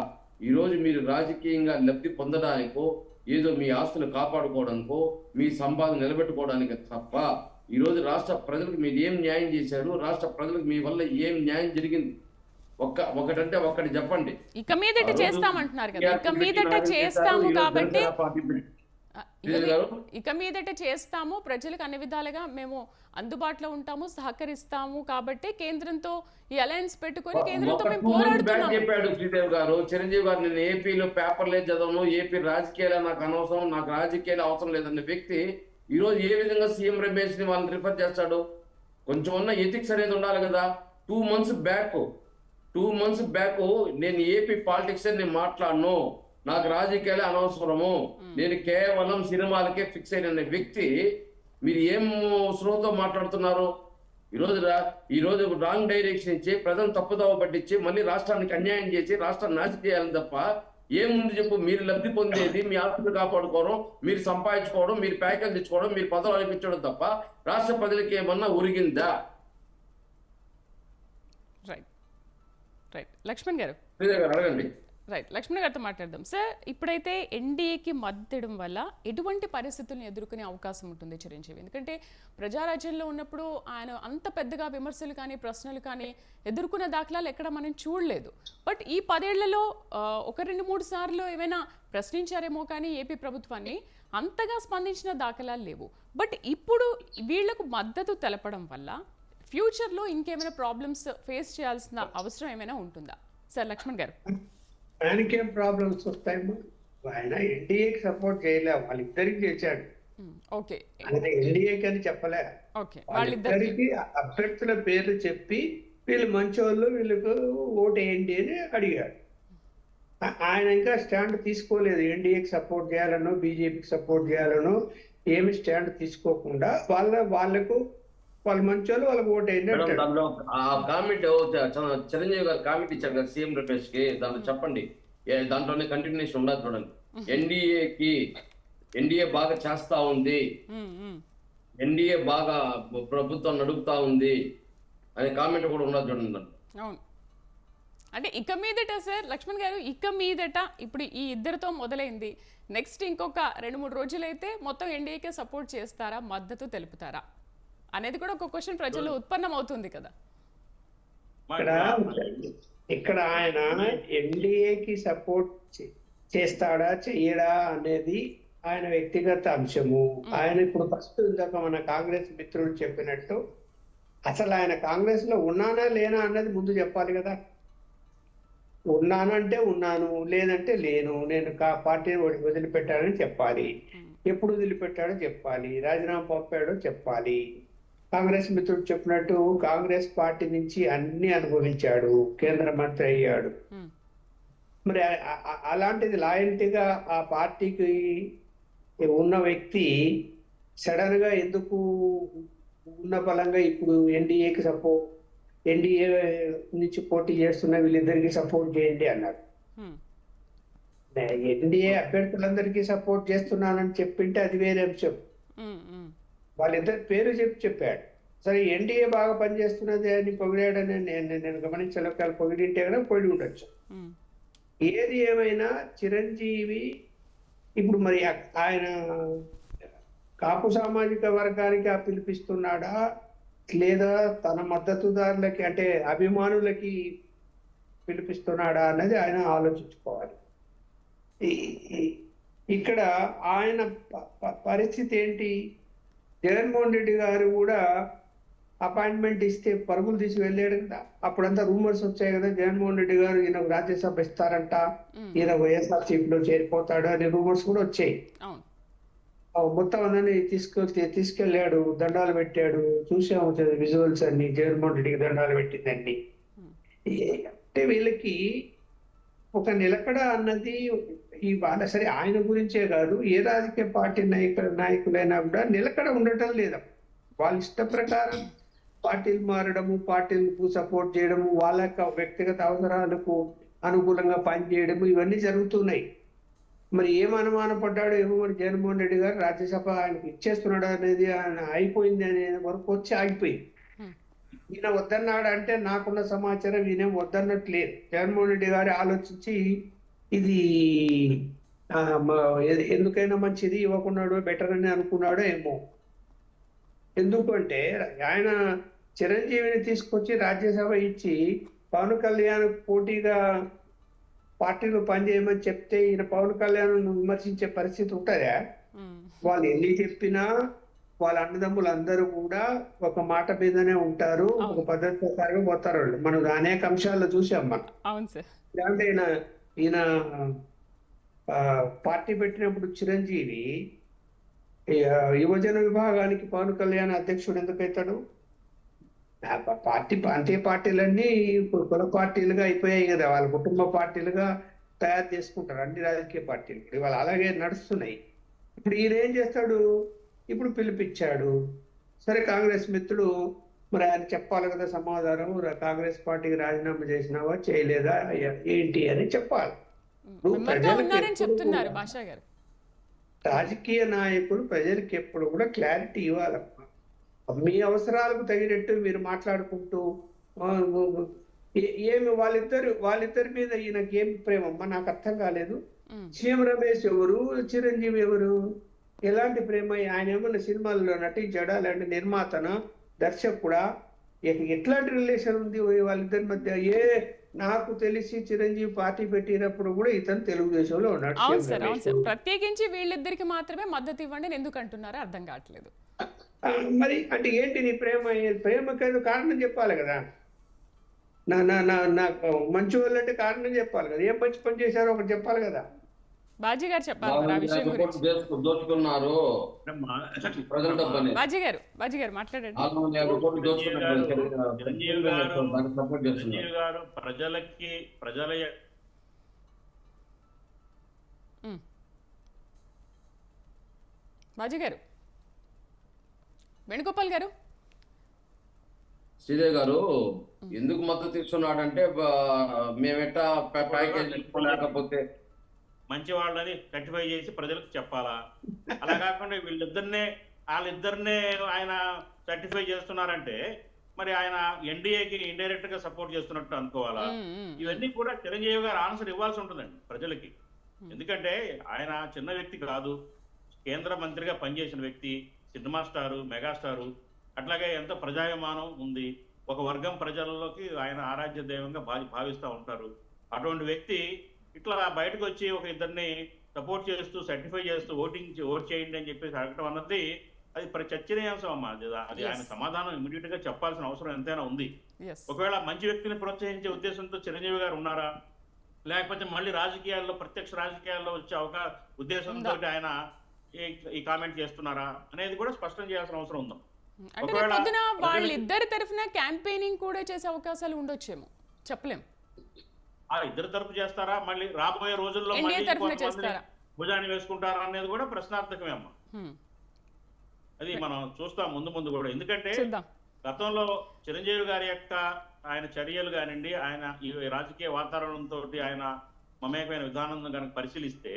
ఈరోజు మీరు రాజకీయంగా లబ్ధి పొందడానికో, ఏదో మీ ఆస్తులు కాపాడుకోవడానికో, మీ సంపాదన నిలబెట్టుకోవడానికి తప్ప ఈరోజు రాష్ట్ర ప్రజలకు మీరు ఏం న్యాయం చేశారు? రాష్ట్ర ప్రజలకు మీ వల్ల ఏం న్యాయం జరిగింది? ఒకటంటే ఒక్కటి చెప్పండి. ఇక మీదట ఆ రోజు చేస్తామంటున్నారు కదా, ఇక టీఆర్పీ మీదట నాయకులు చేస్తాము చేశారు, ఈరోజు కాబట్టి జనసేన పార్టీ పెట్టి- ఆ, శ్రీదేవి గారు, ఇక మీదట చేస్తాము, ప్రజలకు అన్ని విధాలుగా మేము అందుబాటులో ఉంటాము, సహకరిస్తాము కాబట్టి కేంద్రంతో ఈ అలయన్స్ పెట్టుకొని కేంద్రంతో ఒక మేము 2 months బ్యాక్ పోరాడుతున్నాము. చెప్పాడు శ్రీదేవి గారు. చిరంజీవి గారు, నేను ఏపీలో పేపర్లే చదవను, ఏపీ రాజకీయాలు నాకు అనవసరం, నాకు రాజకీయాలు అవసరం లేదన్న వ్యక్తి ఈ రోజు ఏ విధంగా సీఎం రమేష్ ని వాళ్ళని రిఫర్ చేస్తాడు? కొంచెం ఉన్న ఎథిక్స్ అనేది ఉండాలి కదా. 2 months బ్యాక్ నేను ఏపీ పాలిటిక్స్ నేను మాట్లాడను, నాకు రాజకీయాలే అనవసరము, నేను కేవలం సినిమాలకే ఫిక్స్ అయిన వ్యక్తి మీరు ఏం స్లోతో మాట్లాడుతున్నారు? ఈ రోజు రాంగ్ డైరెక్షన్ ఇచ్చి ప్రజలు తప్పుదోవ పట్టించి మళ్ళీ రాష్ట్రానికి అన్యాయం చేసి రాష్ట్రాన్ని నాశనం చేయాలని తప్ప ఏముంది చెప్పు? మీరు లబ్ధి పొందేది మీ ఆస్తులు కాపాడుకోవడం, మీరు సంపాదించుకోవడం, మీరు ప్యాకేజ్ తెచ్చుకోవడం, మీరు పదవులు అనిపించడం తప్ప రాష్ట్ర ప్రజలకి ఏమన్నా ఉరిగిందా? రైట్ లక్ష్మణ్ గారు, శ్రీదేవి గారు అడగండి. రైట్ లక్ష్మణ్ గారితో మాట్లాడదాం. సార్, ఇప్పుడైతే ఎన్డీఏకి మద్దతు వల్ల ఎటువంటి పరిస్థితులను ఎదుర్కొనే అవకాశం ఉంటుంది చిరంజీవి? ఎందుకంటే ప్రజారాజ్యంలో ఉన్నప్పుడు ఆయన అంత పెద్దగా విమర్శలు కానీ ప్రశ్నలు కానీ ఎదుర్కొన్న దాఖలాలు ఎక్కడ మనం చూడలేదు. బట్ ఈ 10 ఏళ్లలో 1-2-3 సార్లు ఏమైనా ప్రశ్నించారేమో కానీ ఏపీ ప్రభుత్వాన్ని అంతగా స్పందించిన దాఖలాలు లేవు. బట్ ఇప్పుడు వీళ్లకు మద్దతు తెలపడం వల్ల ఫ్యూచర్లో ఇంకేమైనా ప్రాబ్లమ్స్ ఫేస్ చేయాల్సిన అవసరం ఏమైనా ఉంటుందా? సార్ లక్ష్మణ్ గారు. ఆయనకేం ప్రాబ్లమ్స్ వస్తాయమ్మా? ఆయన ఎన్డీఏకి సపోర్ట్ చేయలే, వాళ్ళిద్దరికి చేశాడు. ఓకే ఆయన ఎన్డీఏకి అని చెప్పలే, ఓకే వాళ్ళిద్దరికి అభ్యర్థుల పేర్లు చెప్పి వీళ్ళు మంచోళ్ళు, వీళ్ళకు ఓటు వేయండి అని అడిగాడు. ఆయన ఇంకా స్టాండ్ తీసుకోలేదు. ఎన్డీఏకి సపోర్ట్ చేయాలనో బీజేపీకి సపోర్ట్ చేయాలనో ఏమి స్టాండ్ తీసుకోకుండా వాళ్ళకు వాళ్ళు మంచోళ్ళు, వాళ్ళకి ఓటు వేయండి మేడం, అంటాడు. దాంట్లో ఆ కామెంట్ చిరంజీవి గారు కామెంట్ ఇచ్చారు కదా సీఎం రమేష్ కి, దాంట్లో చెప్పండి. దాంట్లోనే కంటిన్యూషన్ ఉండదు చూడండి. ఎన్డీఏ బాగా చేస్తా ఉంది, ఎన్డీఏ బాగా ప్రభుత్వం నడుపుతా ఉంది అనే కామెంట్ కూడా ఉండదు చూడండి దాంట్లో. అవును. అంటే ఇక మీదట సార్ లక్ష్మణ్ గారు, ఇక మీదట ఇప్పుడు ఈ ఇద్దరితో మొదలైంది, నెక్స్ట్ ఇంకొక 2-3 రోజులైతే మొత్తం ఎన్డీఏకే సపోర్ట్ చేస్తారా, మద్దతు తెలుపుతారా అనేది కూడా ఒక క్వశ్చన్ ప్రజలు ఉత్పన్నం అవుతుంది కదా. ఇక్కడ ఆయన ఎన్డీఏకి సపోర్ట్ చేస్తాడా చెయ్యడా అనేది ఆయన వ్యక్తిగత అంశము. ఆయన ఇప్పుడు ఫస్ట్ ఇందాక మన కాంగ్రెస్ మిత్రుడు చెప్పినట్టు అసలు ఆయన కాంగ్రెస్ లో ఉన్నానా లేనా అన్నది ముందు చెప్పాలి కదా. ఉన్నానంటే ఉన్నాను, లేదంటే లేను, నేను పార్టీని వదిలిపెట్టానని చెప్పాలి, ఎప్పుడు వదిలిపెట్టాడో చెప్పాలి, రాజీనామా పంపాడో చెప్పాలి. కాంగ్రెస్ మిత్రుడు చెప్పినట్టు కాంగ్రెస్ పార్టీ నుంచి అన్ని అనుభవించాడు, కేంద్ర మంత్రి అయ్యాడు. మరి అలాంటిది లాయల్టీగా ఆ పార్టీకి ఉన్న వ్యక్తి సడన్ గా ఎందుకు ఉన్న బలంగా ఇప్పుడు ఎన్డీఏ నుంచి పోటీ చేస్తున్న వీళ్ళిద్దరికి సపోర్ట్ చేయండి అన్నారు. ఎన్డీఏ అభ్యర్థులందరికీ సపోర్ట్ చేస్తున్నానని చెప్పింటే అది వేరే అంశం. వాళ్ళిద్దరి పేరు చెప్పాడు. సరే, ఎన్డీఏ బాగా పనిచేస్తున్నది అని పొగిడాడని నేను గమనించలేక పొగిడింటే కదా పొగిడి ఉండొచ్చు. ఏది ఏమైనా చిరంజీవి ఇప్పుడు మరి ఆయన కాపు సామాజిక వర్గానికి పిలిపిస్తున్నాడా లేదా తన మద్దతుదారులకి అంటే అభిమానులకి పిలిపిస్తున్నాడా అన్నది ఆయన ఆలోచించుకోవాలి. ఇక్కడ ఆయన పరిస్థితి ఏంటి? జగన్మోహన్ రెడ్డి గారు కూడా అపాయింట్మెంట్ ఇస్తే పరుగులు తీసి వెళ్ళాడు కదా. అప్పుడంతా రూమర్స్ వచ్చాయి కదా, జగన్మోహన్ రెడ్డి గారు ఈయన రాజ్యసభ ఇస్తారంట, ఈయన వైఎస్ఆర్సీపీలో చేరిపోతాడు అనే రూమర్స్ కూడా వచ్చాయి. మొత్తం అందరినీ తీసుకెళ్ళాడు, దండాలు పెట్టాడు, చూసాము విజువల్స్ అన్ని, జగన్మోహన్ రెడ్డికి దండాలు పెట్టిందండి. అంటే వీళ్ళకి ఒక నిలకడ అన్నది ఈ బాధ. సరే, ఆయన గురించే కాదు, ఏ రాజకీయ పార్టీ నాయకులైనా కూడా నిలకడ ఉండటం లేదా. వాళ్ళ ఇష్ట ప్రకారం పార్టీలు మారడము, పార్టీలకు సపోర్ట్ చేయడము, వాళ్ళ యొక్క వ్యక్తిగత అవసరాలకు అనుకూలంగా పనిచేయడము, ఇవన్నీ జరుగుతున్నాయి. మరి ఏం అనుమానం పడ్డాడో ఏమో మరి జగన్మోహన్ రెడ్డి గారు రాజ్యసభ ఆయనకు ఇచ్చేస్తున్నాడు అనేది ఆయన అయిపోయింది అనే వరకు వచ్చి ఆగిపోయింది. ఈయన వద్దన్నాడు అంటే నాకున్న సమాచారం ఈయన వద్దన్నట్టు లేదు. జగన్మోహన్ రెడ్డి గారు ఆలోచించి ఇది ఎందుకైనా మంచిది ఇవ్వకున్నాడో బెటర్ అని అనుకున్నాడో ఏమో. ఎందుకంటే ఆయన చిరంజీవిని తీసుకొచ్చి రాజ్యసభ ఇచ్చి పవన్ కళ్యాణ్ పోటీగా పార్టీలో పనిచేయమని చెప్తే ఈయన పవన్ కళ్యాణ్ విమర్శించే పరిస్థితి ఉంటుందా? వాళ్ళు ఎన్ని చెప్పినా వాళ్ళ అన్నదమ్ములు అందరూ కూడా ఒక మాట మీదనే ఉంటారు, ఒక పద్ధతి ప్రకారం పోతారు వాళ్ళు. మనం అనేక అంశాల్లో చూసాం మనం. అవును సార్. అంటే ఈయన పార్టీ పెట్టినప్పుడు చిరంజీవి యువజన విభాగానికి పవన్ కళ్యాణ్ అధ్యక్షుడు ఎందుకు అవుతాడు? పార్టీ ప్రాంతీయ పార్టీలన్నీ కుల పార్టీలుగా అయిపోయాయి కదా, వాళ్ళ కుటుంబ పార్టీలుగా తయారు చేసుకుంటారు అన్ని రాజకీయ పార్టీలు. ఇప్పుడు ఇవాళ అలాగే నడుస్తున్నాయి. ఇప్పుడు ఈయన ఏం చేస్తాడు? ఇప్పుడు పిలిపించాడు, సరే కాంగ్రెస్ మిత్రుడు మరి ఆయన చెప్పాలి కదా సమాధానం, కాంగ్రెస్ పార్టీకి రాజీనామా చేసినావా చేయలేదా ఏంటి అని చెప్పాలి. మెంబర్గా ఉన్నారని చెప్తున్నారు భాషా గారు. రాజకీయ నాయకులు ప్రజలకు ఎప్పుడు కూడా క్లారిటీ ఇవ్వాలమ్మా. మీ అవసరాలకు తగినట్టు మీరు మాట్లాడుకుంటూ ఏమి వాళ్ళిద్దరి మీద ఈయనకి ఏమి ప్రేమమ్మా నాకు అర్థం కాలేదు. సీఎం రమేష్ ఎవరు, చిరంజీవి ఎవరు, ఎలాంటి ప్రేమ? ఆయన ఏమన్నా సినిమాల్లో నటించాడా, లేదంటే నిర్మాతనా, దర్శకుడా, ఎట్లాంటి రిలేషన్ ఉంది వాళ్ళిద్దరి మధ్య? నాకు తెలిసి చిరంజీవి పార్టీ పెట్టినప్పుడు కూడా ఇతను తెలుగుదేశంలో ఉన్నాడు. అవును సార్, అవును సార్. ప్రత్యేకించి వీళ్ళిద్దరికి మాత్రమే మద్దతు ఇవ్వండి ఎందుకు అంటున్నారో అర్థం కావట్లేదు. మరి అంటే ఏంటి నీ ప్రేమకి కారణం చెప్పాలి కదా. నాకు మంచి వాళ్ళు అంటే కారణం చెప్పాలి కదా. ఏం మంచి పని చేశారో ఒకటి చెప్పాలి కదా. బాజీ గారు చెప్పాలి మరి ఆ విషయం గురించి. దోచుకున్నారు ప్రజల డబ్బని. బాజీ గారు మాట్లాడండి. చిరంజీవి గారు ప్రజల బాజీ గారు, వేణుగోపాల్ గారు. శ్రీదేవి గారు ఎందుకు మద్దతు ఇస్తున్నాడంటే మేమెట్టా ప్యాకేజ్ లేకపోతే మంచి వాళ్ళని సర్టిఫై చేసి ప్రజలకు చెప్పాలా? అలా కాకుండా వాళ్ళిద్దరినే ఆయన సర్టిఫై చేస్తున్నారంటే మరి ఆయన ఎన్డీఏకి ఇండైరెక్ట్ గా సపోర్ట్ చేస్తున్నట్టు అనుకోవాలా? ఇవన్నీ కూడా చిరంజీవి గారు ఆన్సర్ ఇవ్వాల్సి ఉంటుందండి ప్రజలకి. ఎందుకంటే ఆయన చిన్న వ్యక్తి కాదు, కేంద్ర మంత్రిగా పనిచేసిన వ్యక్తి, సినిమా స్టారు, మెగాస్టారు, అట్లాగే ఎంతో ప్రజాభిమానం ఉంది. ఒక వర్గం ప్రజలలోకి ఆయన ఆరాధ్య దైవంగా భావిస్తూ ఉంటారు. అటువంటి వ్యక్తి ఇట్లా బయటకు వచ్చి ఒక ఇద్దరిని సపోర్ట్ చేస్తూ సర్టిఫై చేస్తూ ఓట్ చేయండి అని చెప్పేసి అడగటం అన్నది అది చర్చనీయాంశం అమ్మా. అది ఆయన సమాధానం ఇమీడియట్ గా చెప్పాల్సిన అవసరం ఎంతైనా ఉంది. ఒకవేళ మంచి వ్యక్తిని ప్రోత్సహించే ఉద్దేశంతో చిరంజీవి గారు ఉన్నారా, లేకపోతే మళ్ళీ ప్రత్యక్ష రాజకీయాల్లో వచ్చే ఉద్దేశంతో ఆయన ఈ కామెంట్ చేస్తున్నారా అనేది కూడా స్పష్టం చేయాల్సిన అవసరం ఉందాం. అంటే పొద్దున వాళ్ళిద్దరి తరఫున క్యాంపెయినింగ్ కూడా చేసే అవకాశాలు ఉండొచ్చేమో, చెప్పలేం. ఆ ఇద్దరు తరపు చేస్తారా, మళ్ళీ రాబోయే రోజుల్లో భుజాన్ని వేసుకుంటారా అనేది కూడా ప్రశ్నార్థకమే అమ్మా. అది మనం చూస్తాం ముందు కూడా. ఎందుకంటే గతంలో చిరంజీవి గారి యొక్క ఆయన చర్యలు కానివ్వండి, ఆయన ఈ రాజకీయ వాతావరణంతో ఆయన మమేకమైన విధానం కనుక పరిశీలిస్తే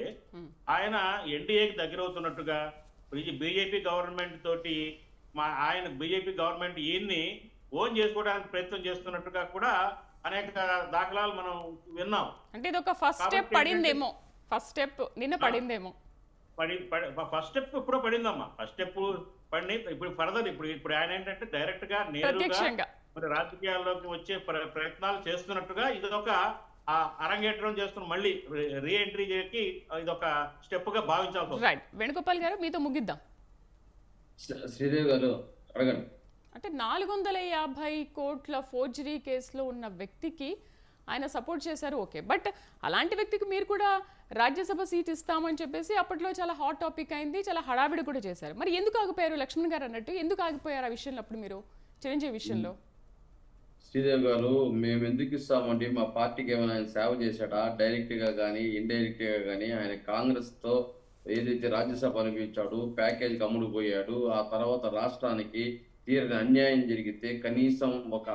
ఆయన ఎన్డీఏకి దగ్గర అవుతున్నట్టుగా, బీజేపీ గవర్నమెంట్ తోటి ఆయన బీజేపీ గవర్నమెంట్ ఈయన్ని ఓన్ చేసుకోవడానికి ప్రయత్నం చేస్తున్నట్టుగా కూడా అనేక దాఖలాలు మనం విన్నాం. అంటే ఇది ఒక ఫస్ట్ స్టెప్ పడిందేమో, ఫస్ట్ స్టెప్ నిన్న పడిందేమో. ఫస్ట్ స్టెప్ ఇప్పుడు పడిందమ్మా. ఫస్ట్ స్టెప్ పడి ఇప్పుడు ఫర్దర్ ఇప్పుడు ఆయన ఏంటంటే డైరెక్ట్ గా నేరుగా మరి రాజకీయాల్లోకి వచ్చే ప్రయత్నాలు చేస్తున్నట్టుగా ఇది ఒక అరంగేట్రం చేస్తున్న మళ్ళీ రీఎంట్రీకి ఇది ఒక స్టెప్ గా భావించాల్సి. రైట్, వేణుగోపాల్ గారు మీతో ముగిద్దాం. శ్రీదేవి గారు అడగండి. అంటే 450 కోట్ల ఫోర్జరీ కేసులో ఉన్న వ్యక్తికి ఆయన సపోర్ట్ చేశారు, ఓకే. బట్ అలాంటి వ్యక్తికి మీరు కూడా రాజ్యసభ సీట్ ఇస్తామని చెప్పేసి అప్పట్లో చాలా హాట్ టాపిక్ అయింది, చాలా హడావిడి కూడా చేశారు. మరి ఎందుకు ఆగిపోయారు? లక్ష్మణ్ గారు అన్నట్టు ఎందుకు ఆగిపోయారు ఆ విషయంలో అప్పుడు మీరు చిరంజీవి విషయంలో? శ్రీదేవి గారు మేము ఎందుకు ఇస్తామంటే మా పార్టీకి ఏమైనా ఆయన సేవ చేశాడా, డైరెక్ట్ గా కానీ ఇండైరెక్ట్ గా కానీ ఆయన కాంగ్రెస్ తో ఏదైతే రాజ్యసభ అనిపించాడు, ప్యాకేజీకి అమ్ముడు పోయాడు, ఆ తర్వాత రాష్ట్రానికి తీరని అన్యాయం జరిగితే కనీసం ఒక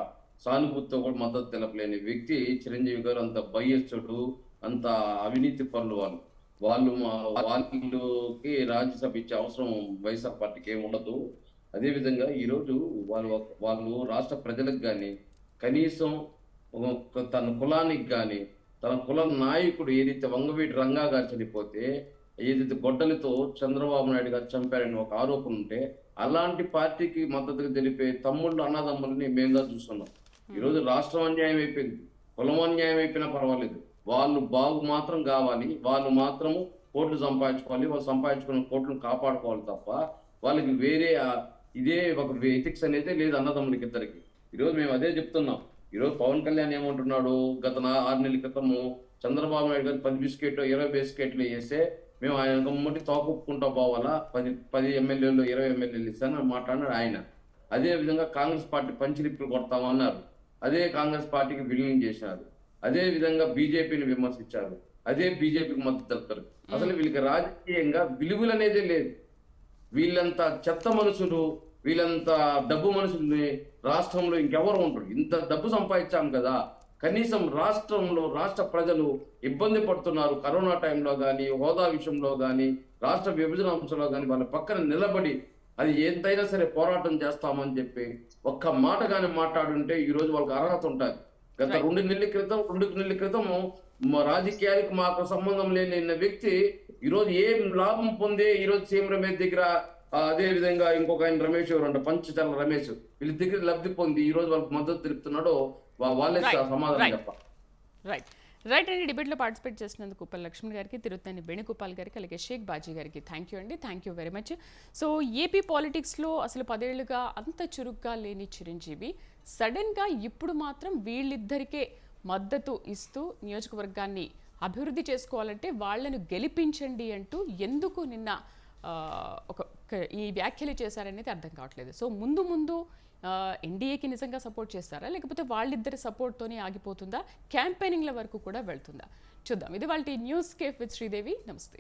సానుభూతితో కూడా మద్దతు తెలపలేని వ్యక్తి చిరంజీవి గారు. అంత బయ్యస్తుడు, అంత అవినీతి పనులు వాళ్ళకి రాజ్యసభ ఇచ్చే అవసరం వైఎస్ఆర్ పార్టీకి ఏమి ఉండదు. అదేవిధంగా ఈరోజు వాళ్ళు రాష్ట్ర ప్రజలకు కానీ కనీసం తన కులానికి కానీ తన కుల నాయకుడు ఏదైతే వంగవీటి రంగా గారు చనిపోతే ఏదైతే గొడ్డలితో చంద్రబాబు నాయుడు గారు చంపారని ఒక ఆరోపణ ఉంటే అలాంటి పార్టీకి మద్దతుగా తెలిపే తమ్ముళ్ళు అన్నదమ్ములని మేంగా చూస్తున్నాం. ఈరోజు రాష్ట్రం అన్యాయం అయిపోయింది, కులం అన్యాయం అయిపోయినా పర్వాలేదు, వాళ్ళు బాగు మాత్రం కావాలి, వాళ్ళు మాత్రము కోట్లు సంపాదించుకోవాలి, వాళ్ళు సంపాదించుకున్న కోట్లను కాపాడుకోవాలి తప్ప వాళ్ళకి వేరే ఇదే ఒక ఎథిక్స్ అనేది లేదు అన్నదమ్ములకి ఇద్దరికి. ఈరోజు మేము అదే చెప్తున్నాం. ఈరోజు పవన్ కళ్యాణ్ ఏమంటున్నాడు, గత 6 నెలల క్రితము చంద్రబాబు నాయుడు గారు 10 బిస్కెట్లు 20 బిస్కెట్లు వేస్తే మేము ఆయన గమ్మటి తోకొప్పుకుంటా పోవాలా, 10 ఎమ్మెల్యేలు 20 ఎమ్మెల్యేలు ఇస్తానని మాట్లాడినాడు ఆయన. అదే విధంగా కాంగ్రెస్ పార్టీ పంచిలిప్పులు కొడతామన్నారు, అదే కాంగ్రెస్ పార్టీకి విలీనం చేశారు. అదే విధంగా బీజేపీని విమర్శించారు, అదే బీజేపీకి మద్దతు తెలుపుతారు. అసలు వీళ్ళకి రాజకీయంగా విలువలు అనేదే లేదు. వీళ్ళంతా చెత్త మనుషులు, వీళ్ళంతా డబ్బు మనుషుల్ని రాష్ట్రంలో ఇంకెవరు ఉంటారు? ఇంత డబ్బు సంపాదించాం కదా, కనీసం రాష్ట్రంలో రాష్ట్ర ప్రజలు ఇబ్బంది పడుతున్నారు కరోనా టైంలో కానీ, హోదా విషయంలో కానీ, రాష్ట్ర విభజన అంశంలో కానీ వాళ్ళ పక్కన నిలబడి అది ఎంతైనా సరే పోరాటం చేస్తామని చెప్పి ఒక్క మాట కానీ మాట్లాడుంటే ఈ రోజు వాళ్ళకి అర్హత ఉంటుంది. గత 2 నెలల క్రితం రాజకీయాలకు మాకు సంబంధం లేని వ్యక్తి ఈరోజు ఏం లాభం పొందే ఈరోజు సీఎం రమేష్ దగ్గర, అదే విధంగా ఇంకొక ఆయన రమేష్ ఎవరంట పంచచర్ల రమేష్, వీళ్ళ దగ్గర లబ్ధి పొంది ఈ రోజు వాళ్ళకి మద్దతు తెలుపుతున్నాడో వాళ్ళే సమాధానం చెప్పాలి. రైట్ అండి. డిబేట్లో పార్టిసిపేట్ చేసినందుకు ఉప్పల్ లక్ష్మణ్ గారికి, తిరుత్తని వేణుగోపాల్ గారికి, అలాగే షేక్ బాజీ గారికి థ్యాంక్ యూ అండి. Thank you very much. So AP పాలిటిక్స్లో అసలు 10 ఏళ్లుగా అంత చురుగ్గా లేని చిరంజీవి సడన్గా ఇప్పుడు మాత్రం వీళ్ళిద్దరికే మద్దతు ఇస్తూ నియోజకవర్గాన్ని అభివృద్ధి చేసుకోవాలంటే వాళ్లను గెలిపించండి అంటూ ఎందుకు నిన్న ఈ వ్యాఖ్యలు చేశారనేది అర్థం కావట్లేదు. సో ముందు ఎన్డీఏకి నిజంగా సపోర్ట్ చేస్తారా, లేకపోతే వాళ్ళిద్దరి సపోర్ట్తోనే ఆగిపోతుందా, క్యాంపెయినింగ్ల వరకు కూడా వెళ్తుందా? చూద్దాం. ఇది వాళ్ళ న్యూస్ కేఫ్ విత్ శ్రీదేవి. నమస్తే.